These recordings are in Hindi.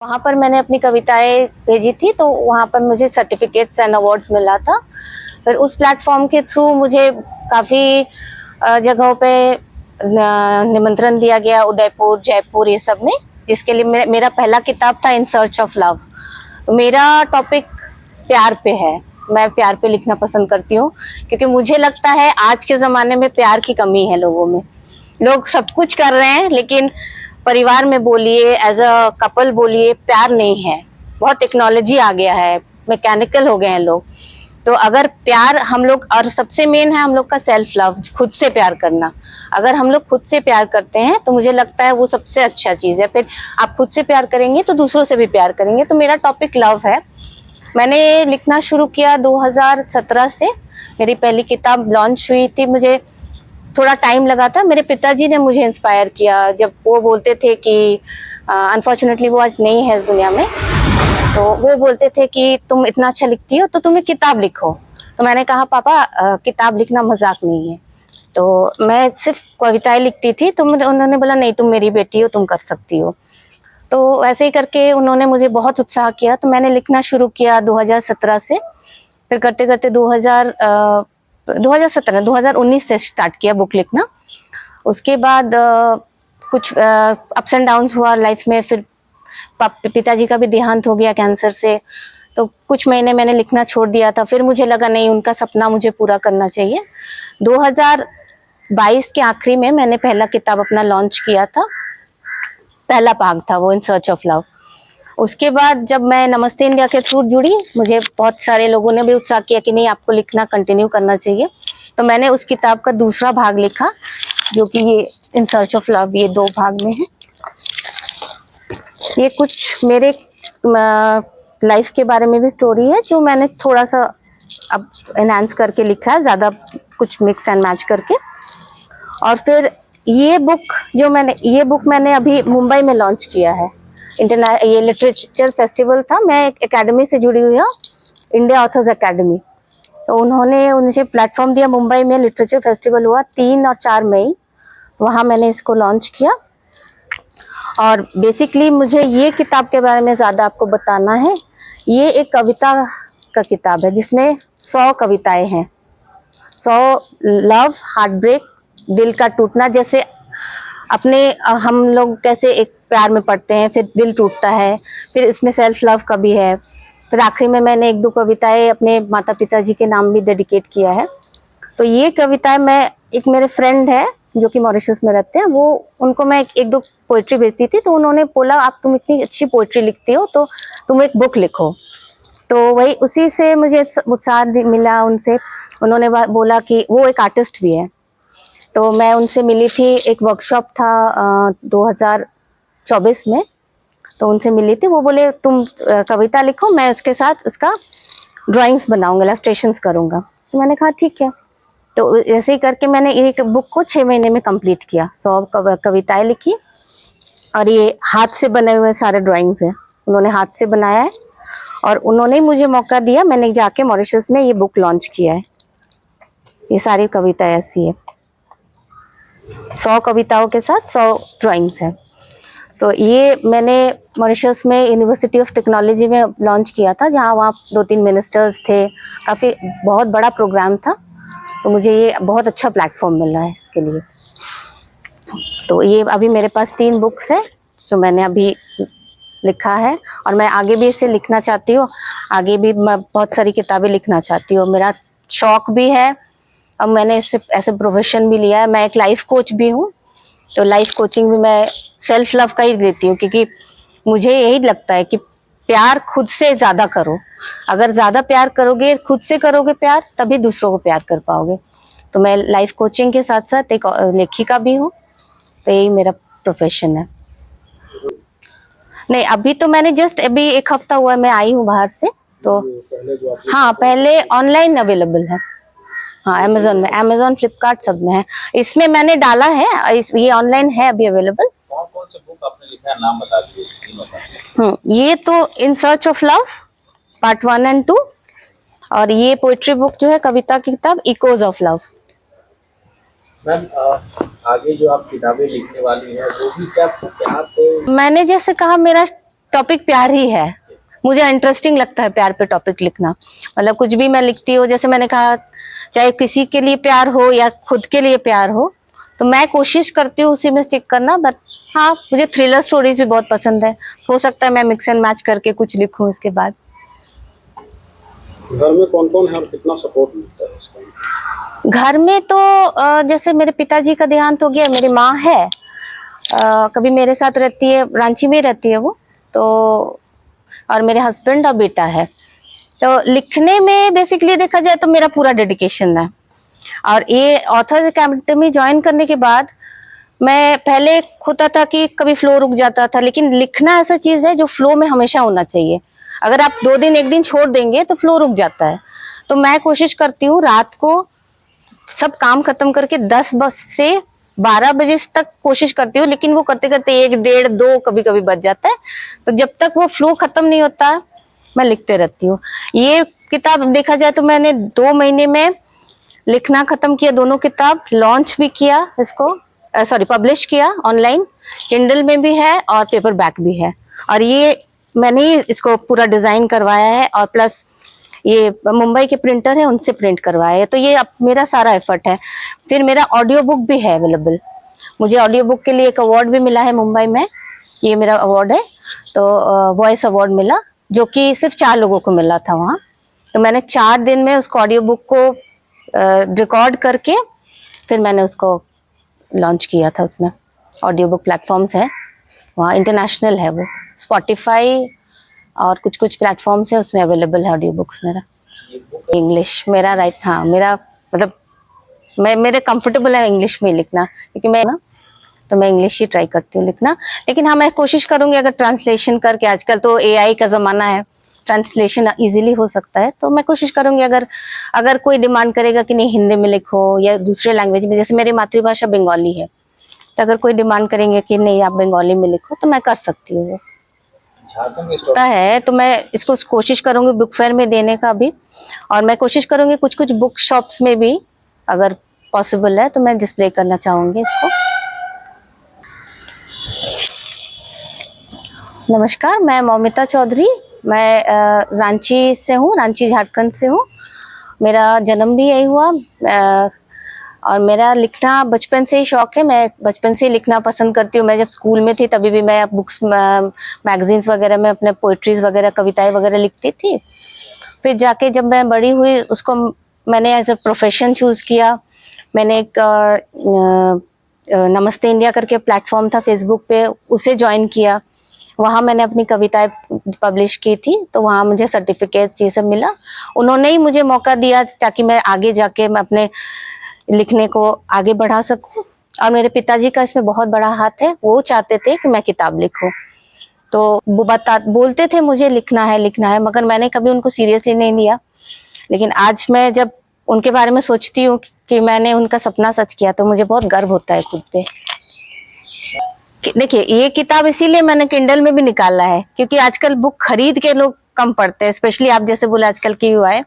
वहाँ पर मैंने अपनी कविताएं भेजी थी, तो वहाँ पर मुझे सर्टिफिकेट्स एंड अवार्ड्स मिला था। फिर उस प्लेटफॉर्म के थ्रू मुझे काफ़ी जगहों पे निमंत्रण दिया गया, उदयपुर, जयपुर, ये सब में, जिसके लिए मेरा पहला किताब था इन सर्च ऑफ लव। मेरा टॉपिक प्यार पे है। मैं प्यार पे लिखना पसंद करती हूँ, क्योंकि मुझे लगता है आज के ज़माने में प्यार की कमी है लोगों में। लोग सब कुछ कर रहे हैं, लेकिन परिवार में बोलिए, एज अ कपल बोलिए, प्यार नहीं है। बहुत टेक्नोलॉजी आ गया है, मैकेनिकल हो गए हैं लोग। तो अगर प्यार हम लोग, और सबसे मेन है हम लोग का सेल्फ लव, खुद से प्यार करना। अगर हम लोग खुद से प्यार करते हैं तो मुझे लगता है वो सबसे अच्छा चीज़ है। फिर आप खुद से प्यार करेंगे तो दूसरों से भी प्यार करेंगे। तो मेरा टॉपिक लव है। मैंने लिखना शुरू किया 2017 से। मेरी पहली किताब लॉन्च हुई थी, मुझे थोड़ा टाइम लगा था। मेरे पिताजी ने मुझे इंस्पायर किया, जब वो बोलते थे कि अनफॉर्चुनेटली वो आज नहीं है दुनिया में, तो वो बोलते थे कि तुम इतना अच्छा लिखती हो तो तुम एक किताब लिखो। तो मैंने कहा पापा, किताब लिखना मजाक नहीं है। तो मैं सिर्फ कविताएं लिखती थी, तो उन्होंने बोला नहीं, तुम मेरी बेटी हो, तुम कर सकती हो। तो ऐसे ही करके उन्होंने मुझे बहुत उत्साह किया, तो मैंने लिखना शुरू किया 2017 से। फिर करते करते 2019 से स्टार्ट किया बुक लिखना। उसके बाद कुछ अप्स एंड डाउन्स हुआ लाइफ में। फिर पिताजी का भी देहांत हो गया कैंसर से, तो कुछ महीने मैंने लिखना छोड़ दिया था। फिर मुझे लगा नहीं, उनका सपना मुझे पूरा करना चाहिए। 2022 के आखिरी में मैंने पहला किताब अपना लॉन्च किया था। पहला भाग था वो, इन सर्च ऑफ लव। उसके बाद जब मैं नमस्ते इंडिया के थ्रू जुड़ी, मुझे बहुत सारे लोगों ने भी उत्साह किया कि नहीं, आपको लिखना कंटिन्यू करना चाहिए। तो मैंने उस किताब का दूसरा भाग लिखा, जो कि ये इन सर्च ऑफ लव, ये 2 भाग में है। ये कुछ मेरे लाइफ के बारे में भी स्टोरी है, जो मैंने थोड़ा सा अब एनहांस करके लिखा है, ज़्यादा कुछ मिक्स एंड मैच करके। और फिर ये बुक मैंने अभी मुंबई में लॉन्च किया है। ये लिटरेचर फेस्टिवल था, मैं एक एकेडमी से जुड़ी हुई हूँ, इंडिया ऑथर्स एकेडमी। तो उन्होंने मुझे प्लेटफॉर्म दिया। मुंबई में लिटरेचर फेस्टिवल हुआ 3 और 4 मई, वहाँ मैंने इसको लॉन्च किया। और बेसिकली मुझे ये किताब के बारे में ज़्यादा आपको बताना है। ये एक कविता का किताब है, जिसमें 100 कविताएं हैं। 100 लव, हार्ट ब्रेक, दिल का टूटना, जैसे अपने हम लोग कैसे एक प्यार में पड़ते हैं, फिर दिल टूटता है, फिर इसमें सेल्फ लव का भी है। फिर आखिरी में मैंने 1-2 कविताएं अपने माता पिताजी के नाम भी डेडिकेट किया है। तो ये कविताएं एक मेरे फ्रेंड है जो कि मॉरिशस में रहते हैं, वो उनको मैं 1-2 पोइट्री भेजती थी, तो उन्होंने बोला आप तुम इतनी अच्छी पोइट्री लिखती हो, तो तुम एक बुक लिखो। तो वही उसी से मुझे उत्साह मिला उनसे। उन्होंने बोला कि वो एक आर्टिस्ट भी है, तो मैं उनसे मिली थी। एक वर्कशॉप था 2024 में, तो उनसे मिली थी। वो बोले तुम कविता लिखो, मैं उसके साथ उसका ड्राइंग्स बनाऊंगा, इलस्ट्रेशंस करूंगा। तो मैंने कहा ठीक है। तो ऐसे ही करके मैंने एक बुक को 6 महीने में कंप्लीट किया। 100 कविताएं लिखी, और ये हाथ से बने हुए सारे ड्राइंग्स हैं, उन्होंने हाथ से बनाया है। और उन्होंने मुझे मौका दिया, मैंने जाके मॉरिशस में ये बुक लॉन्च किया है। ये सारी कविताएं ऐसी है, 100 कविताओं के साथ 100 ड्राइंग्स हैं। तो ये मैंने मॉरिशस में यूनिवर्सिटी ऑफ टेक्नोलॉजी में लॉन्च किया था, जहाँ वहाँ 2-3 मिनिस्टर्स थे, काफ़ी बहुत बड़ा प्रोग्राम था। तो मुझे ये बहुत अच्छा प्लेटफॉर्म मिला है इसके लिए। तो ये अभी मेरे पास 3 बुक्स हैं जो मैंने अभी लिखा है, और मैं आगे भी इसे लिखना चाहती हूँ। आगे भी मैं बहुत सारी किताबें लिखना चाहती हूँ, मेरा शौक भी है। अब मैंने इससे ऐसे प्रोफेशन भी लिया है। मैं एक लाइफ कोच भी हूँ, तो लाइफ कोचिंग भी मैं सेल्फ लव का ही देती हूँ, क्योंकि मुझे यही लगता है कि प्यार खुद से ज़्यादा करो। अगर ज़्यादा प्यार करोगे, खुद से करोगे प्यार, तभी दूसरों को प्यार कर पाओगे। तो मैं लाइफ कोचिंग के साथ साथ एक लेखिका भी हूँ, तो यही मेरा प्रोफेशन है। नहीं, अभी तो मैंने जस्ट अभी 1 हफ्ता हुआ मैं आई हूँ बाहर से। तो हाँ, पहले ऑनलाइन अवेलेबल है। हाँ, अमेजोन में, अमेजोन, फ्लिपकार्ट सब में है। इसमें मैंने डाला है, ये ऑनलाइन है अभी अवेलेबल। कौन से बुक आपने लिखा है, नाम बता दीजिए। ये तो in search of love part 1 and 2, और ये पोइट्री बुक जो है, कविता की किताब, इकोज ऑफ लव। मैम, आगे जो आप किताबें लिखने वाली हैं वो भी क्या पे? मैंने जैसे कहा, मेरा टॉपिक प्यार ही है। मुझे इंटरेस्टिंग लगता है प्यार पे टॉपिक लिखना। मतलब कुछ भी मैं लिखती हूँ, जैसे मैंने कहा, चाहे किसी के लिए प्यार हो या खुद के लिए प्यार हो, तो मैं कोशिश करती हूँ उसी में स्टिक करना। बट हाँ, मुझे थ्रिलर स्टोरीज भी बहुत पसंद है। हो सकता है मैं मिक्स एंड मैच करके कुछ लिखूं इसके बाद। घर में कौन कौन है और कितना सपोर्ट मिलता है इसका? घर में तो जैसे मेरे पिताजी का देहांत हो गया, मेरी माँ है, कभी मेरे साथ रहती है, रांची में रहती है वो तो, और मेरे हस्बैंड और बेटा है। तो लिखने में बेसिकली देखा जाए तो मेरा पूरा डेडिकेशन है। और ये ऑथर्स अकेडमी ज्वाइन करने के बाद मैं पहले होता था कि कभी फ्लो रुक जाता था, लेकिन लिखना ऐसा चीज है जो फ्लो में हमेशा होना चाहिए। अगर आप 2 दिन 1 दिन छोड़ देंगे तो फ्लो रुक जाता है। तो मैं कोशिश करती हूँ रात को सब काम खत्म करके 10 से 12 बजे तक कोशिश करती हूँ, लेकिन वो करते करते 1, 1:30, 2 कभी कभी बज जाता है। तो जब तक वो फ्लो खत्म नहीं होता मैं लिखते रहती हूँ। ये किताब देखा जाए तो मैंने 2 महीने में लिखना खत्म किया, दोनों किताब लॉन्च भी किया, इसको पब्लिश किया ऑनलाइन, किंडल में भी है और पेपर बैक भी है। और ये मैंने ही इसको पूरा डिजाइन करवाया है, और प्लस ये मुंबई के प्रिंटर है उनसे प्रिंट करवाया है। तो ये अब मेरा सारा एफर्ट है। फिर मेरा ऑडियो बुक भी है अवेलेबल। मुझे ऑडियो बुक के लिए एक अवार्ड भी मिला है मुंबई में, ये मेरा अवार्ड है। तो वॉइस अवार्ड मिला, जो कि सिर्फ 4 लोगों को मिला था वहाँ। तो मैंने 4 दिन में उसको ऑडियो बुक को रिकॉर्ड करके फिर मैंने उसको लॉन्च किया था। उसमें ऑडियो बुक प्लेटफॉर्म्स है वहाँ, इंटरनेशनल है वो, स्पॉटिफाई और कुछ कुछ प्लेटफॉर्म्स है, उसमें अवेलेबल है ऑडियो बुक्स मेरा। इंग्लिश मेरा राइट, हाँ, मेरा मतलब मेरे कंफर्टेबल है इंग्लिश में लिखना, क्योंकि मैं ना, तो मैं इंग्लिश ही ट्राई करती हूँ लिखना। लेकिन हाँ, मैं कोशिश करूंगी अगर ट्रांसलेशन करके, आजकल तो एआई का जमाना है, ट्रांसलेशन इजीली हो सकता है, तो मैं कोशिश करूंगी अगर कोई डिमांड करेगा कि नहीं हिंदी में लिखो या दूसरे लैंग्वेज में, जैसे मेरी मातृभाषा बंगाली है, तो अगर कोई डिमांड करेंगे कि नहीं आप बंगाली में लिखो तो मैं कर सकती हूँ। वो होता है, तो मैं इसको कोशिश करूंगी बुक फेयर में देने का भी, और मैं कोशिश करूंगी कुछ कुछ बुक शॉप्स में भी अगर पॉसिबल है तो मैं डिस्प्ले करना चाहूंगी इसको। नमस्कार, मैं मौमिता चौधरी, मैं रांची से हूँ, रांची झारखंड से हूँ। मेरा जन्म भी यही हुआ, और मेरा लिखना बचपन से ही शौक है। मैं बचपन से ही लिखना पसंद करती हूँ। मैं जब स्कूल में थी तभी भी मैं बुक्स, मैगजीन्स वगैरह में अपने पोइट्रीज वगैरह, कविताएं वगैरह लिखती थी। फिर जाके जब मैं बड़ी हुई, उसको मैंने एज अ प्रोफेशन चूज किया। मैंने एक नमस्ते इंडिया करके प्लेटफॉर्म था फेसबुक पे, उसे ज्वाइन किया। वहाँ मैंने अपनी कविताएं पब्लिश की थी, तो वहाँ मुझे सर्टिफिकेट्स ये सब मिला। उन्होंने ही मुझे मौका दिया ताकि मैं आगे जाके मैं अपने लिखने को आगे बढ़ा सकूं। और मेरे पिताजी का इसमें बहुत बड़ा हाथ है, वो चाहते थे कि मैं किताब लिखूं, तो वो बोलते थे मुझे लिखना है, मगर मैंने कभी उनको सीरियसली नहीं लिया। लेकिन आज मैं जब उनके बारे में सोचती हूँ कि मैंने उनका सपना सच किया, तो मुझे बहुत गर्व होता है खुद पे। देखिए, ये किताब इसीलिए मैंने किंडल में भी निकाला है क्योंकि आजकल बुक खरीद के लोग कम पढ़ते हैं, स्पेशली आप जैसे बोले आजकल की युवा है,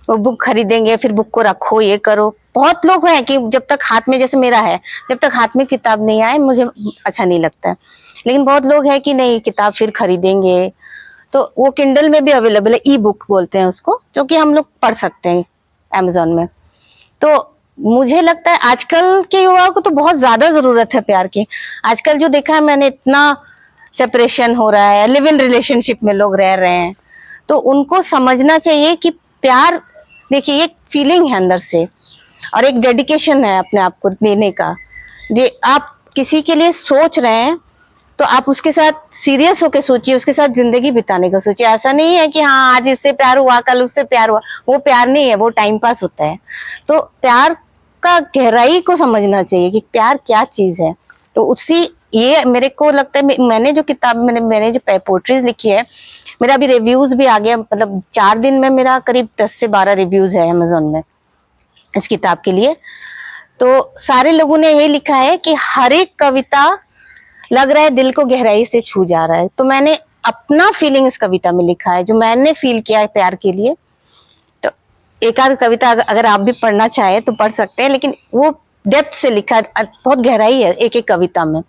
वो बुक खरीदेंगे फिर बुक को रखो, ये करो। बहुत लोग हैं कि जब तक हाथ में, जैसे मेरा है, जब तक हाथ में किताब नहीं आए मुझे अच्छा नहीं लगता है। लेकिन बहुत लोग हैं कि नहीं, किताब फिर खरीदेंगे। तो वो किंडल में भी अवेलेबल है, ई बुक बोलते हैं उसको, जो कि हम लोग पढ़ सकते हैं अमेजोन में। तो मुझे लगता है आजकल के युवाओं को तो बहुत ज्यादा जरूरत है प्यार की। आजकल जो देखा है मैंने, इतना सेपरेशन हो रहा है, लिव इन रिलेशनशिप में लोग रह रहे हैं, तो उनको समझना चाहिए कि प्यार, देखिए, एक फीलिंग है अंदर से और एक डेडिकेशन है अपने आप को देने का। ये आप किसी के लिए सोच रहे हैं तो आप उसके साथ सीरियस होकर सोचिए, उसके साथ जिंदगी बिताने का सोचिए। ऐसा नहीं है कि हाँ आज इससे प्यार हुआ कल उससे प्यार हुआ, वो प्यार नहीं है, वो टाइम पास होता है। तो प्यार का गहराई को समझना चाहिए कि प्यार क्या चीज है। तो उसी, ये मेरे को लगता है, मैंने जो किताब, मैंने जो पोएट्रीज लिखी है, मेरा अभी रिव्यूज भी आ गया, मतलब 4 दिन में मेरा करीब 10 से 12 रिव्यूज है अमेजोन में इस किताब के लिए। तो सारे लोगों ने यही लिखा है कि हर एक कविता लग रहा है दिल को गहराई से छू जा रहा है। तो मैंने अपना फीलिंग इस कविता में लिखा है, जो मैंने फील किया है प्यार के लिए। तो एक आध कविता अगर आप भी पढ़ना चाहे तो पढ़ सकते हैं, लेकिन वो डेप्थ से लिखा है, बहुत गहराई है एक एक कविता में।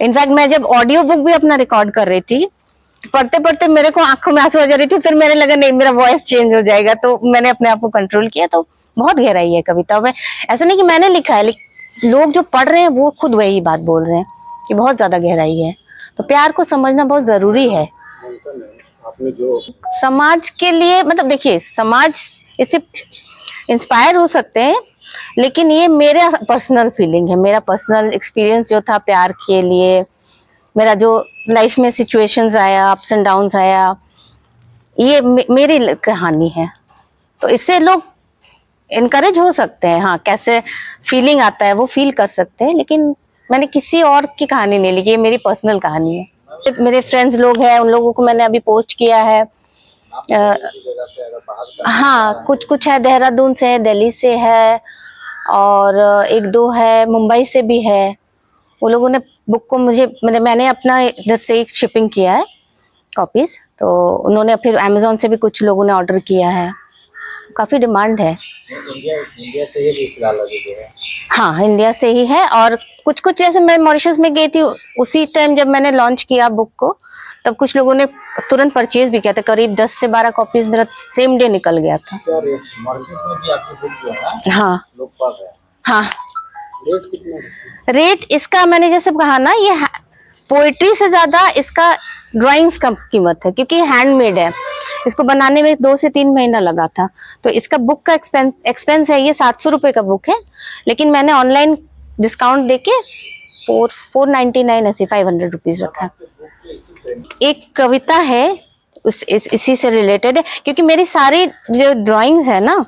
इनफैक्ट मैं जब ऑडियो बुक भी अपना रिकॉर्ड कर रही थी पढ़ते पढ़ते मेरे को आंखों में आंसू आ जा रही थी, फिर मैंने लगा नहीं मेरा वॉइस चेंज हो जाएगा, तो मैंने अपने आप को कंट्रोल किया। तो बहुत गहराई है कविता में, ऐसा नहीं कि मैंने लिखा है, लेकिन लोग जो पढ़ रहे हैं वो खुद वही बात बोल रहे हैं कि बहुत ज्यादा गहराई है। तो प्यार को समझना बहुत जरूरी है आपने जो समाज के लिए। मतलब देखिए, समाज इससे इंस्पायर हो सकते हैं, लेकिन ये मेरा पर्सनल फीलिंग है, मेरा पर्सनल एक्सपीरियंस जो था प्यार के लिए, मेरा जो लाइफ में सिचुएशंस आया, अप्स एंड डाउन्स आया, ये मेरी कहानी है। तो इससे लोग इनकरेज हो सकते हैं, हाँ कैसे फीलिंग आता है वो फील कर सकते हैं, लेकिन मैंने किसी और की कहानी नहीं लिखी, ये मेरी पर्सनल कहानी है। मेरे फ्रेंड्स लोग हैं, उन लोगों को मैंने अभी पोस्ट किया है। आप किसी जगह से अगर बाहर का हाँ, कुछ है, देहरादून से है, दिल्ली से है, और एक दो है मुंबई से भी है। वो लोगों ने बुक को मुझे मैंने अपना इधर से ही शिपिंग किया है कॉपीज, तो उन्होंने फिर अमेजोन से भी कुछ लोगों ने ऑर्डर किया है, काफी डिमांड है। इंडिया से ही फिलहाल अभी जो है। हाँ, इंडिया से ही है, और कुछ जैसे मैं मॉरिशस में गई थी उसी टाइम जब मैंने लॉन्च किया बुक को, तब कुछ लोगों ने तुरंत परचेज भी किया था। करीब 10 से 12 कॉपीज मेरा सेम डे निकल गया था। क्या रेट मॉरिशस में भी आपकी बुक जो है ना हाँ लोग पढ़ रहे हैं। हाँ, रेट कितना है? रेट इसका मैंने जैसे कहा ना, ये पोइट्री से ज्यादा इसका ड्राइंग्स का कीमत है, क्योंकि ये हैंडमेड है। इसको बनाने में 2 से 3 महीना लगा था। तो इसका बुक का एक्सपेंस है, ये 700 रुपए का बुक है, लेकिन मैंने ऑनलाइन डिस्काउंट देके 499 ऐसे 500 रुपीज रखा है। एक कविता है इसी से रिलेटेड है, क्योंकि मेरी सारी जो ड्राइंग्स है ना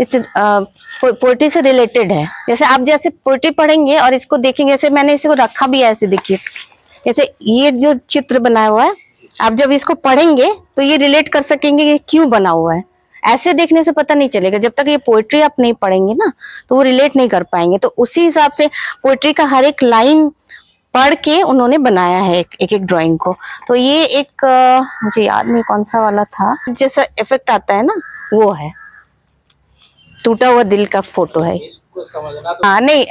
पोइट्री से रिलेटेड है। जैसे आप जैसे पोइट्री पढ़ेंगे और इसको देखेंगे, जैसे मैंने इसको रखा भी है ऐसे, देखिए जैसे ये जो चित्र बनाया हुआ है, आप जब इसको पढ़ेंगे तो ये रिलेट कर सकेंगे कि क्यों बना हुआ है। ऐसे देखने से पता नहीं चलेगा, जब तक ये पोइट्री आप नहीं पढ़ेंगे ना तो वो रिलेट नहीं कर पाएंगे। तो उसी हिसाब से पोइट्री का हर एक लाइन पढ़ के उन्होंने बनाया है एक ड्राइंग को। तो ये एक मुझे याद नहीं कौन सा वाला था, जैसा इफेक्ट आता है ना वो है, टूटा हुआ दिल का फोटो है। इसको समझना तो हाँ नहीं,